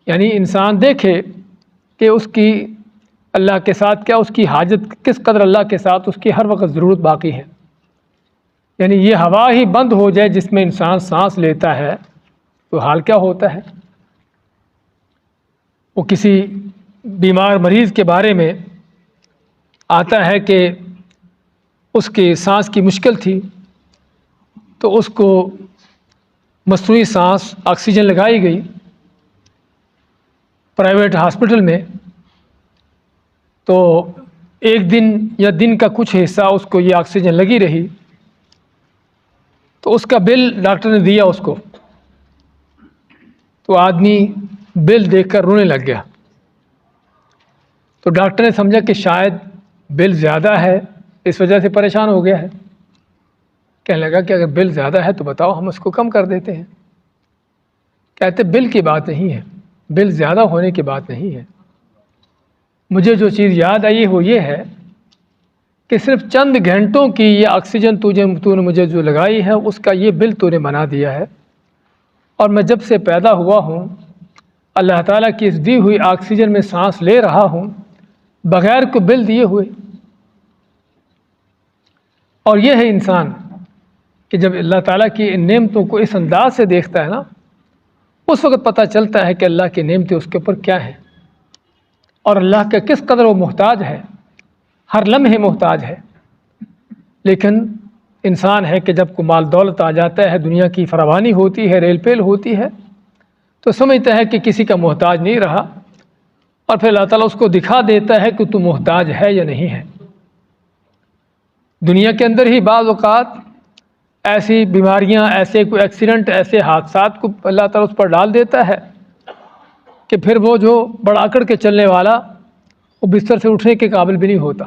یعنی انسان دیکھے کہ اس کی اللہ کے ساتھ کیا، اس کی حاجت کس قدر اللہ کے ساتھ اس کی ہر وقت ضرورت باقی ہے۔ یعنی یہ ہوا ہی بند ہو جائے جس میں انسان سانس لیتا ہے تو حال کیا ہوتا ہے۔ وہ کسی بیمار مریض کے بارے میں آتا ہے کہ اس کی سانس کی مشکل تھی تو اس کو مصنوعی سانس آکسیجن لگائی گئی پرائیویٹ ہاسپٹل میں، تو ایک دن یا دن کا کچھ حصہ اس کو یہ آکسیجن لگی رہی، تو اس کا بل ڈاکٹر نے دیا اس کو، تو آدمی بل دیکھ کر رونے لگ گیا۔ تو ڈاکٹر نے سمجھا کہ شاید بل زیادہ ہے، اس وجہ سے پریشان ہو گیا ہے۔ کہنے لگا کہ اگر بل زیادہ ہے تو بتاؤ، ہم اس کو کم کر دیتے ہیں۔ کہتے بل کی بات نہیں ہے، بل زیادہ ہونے کی بات نہیں ہے، مجھے جو چیز یاد آئی وہ یہ ہے کہ صرف چند گھنٹوں کی یہ آکسیجن تو نے مجھے جو لگائی ہے اس کا یہ بل تو نے بنا دیا ہے، اور میں جب سے پیدا ہوا ہوں اللہ تعالیٰ کی اس دی ہوئی آکسیجن میں سانس لے رہا ہوں بغیر کو بل دیے ہوئے۔ اور یہ ہے انسان کہ جب اللہ تعالیٰ کی ان نعمتوں کو اس انداز سے دیکھتا ہے نا، اس وقت پتہ چلتا ہے کہ اللہ کی نعمتیں اس کے اوپر کیا ہیں، اور اللہ کا کس قدر وہ محتاج ہے، ہر لمحے محتاج ہے۔ لیکن انسان ہے کہ جب کو مال دولت آ جاتا ہے، دنیا کی فراوانی ہوتی ہے، ریل پیل ہوتی ہے، تو سمجھتا ہے کہ کسی کا محتاج نہیں رہا، اور پھر اللہ تعالیٰ اس کو دکھا دیتا ہے کہ تو محتاج ہے یا نہیں ہے۔ دنیا کے اندر ہی بعض اوقات ایسی بیماریاں، ایسے کوئی ایکسیڈنٹ، ایسے حادثات کو اللہ تعالیٰ اس پر ڈال دیتا ہے کہ پھر وہ جو بڑا اکڑ کے چلنے والا وہ بستر سے اٹھنے کے قابل بھی نہیں ہوتا۔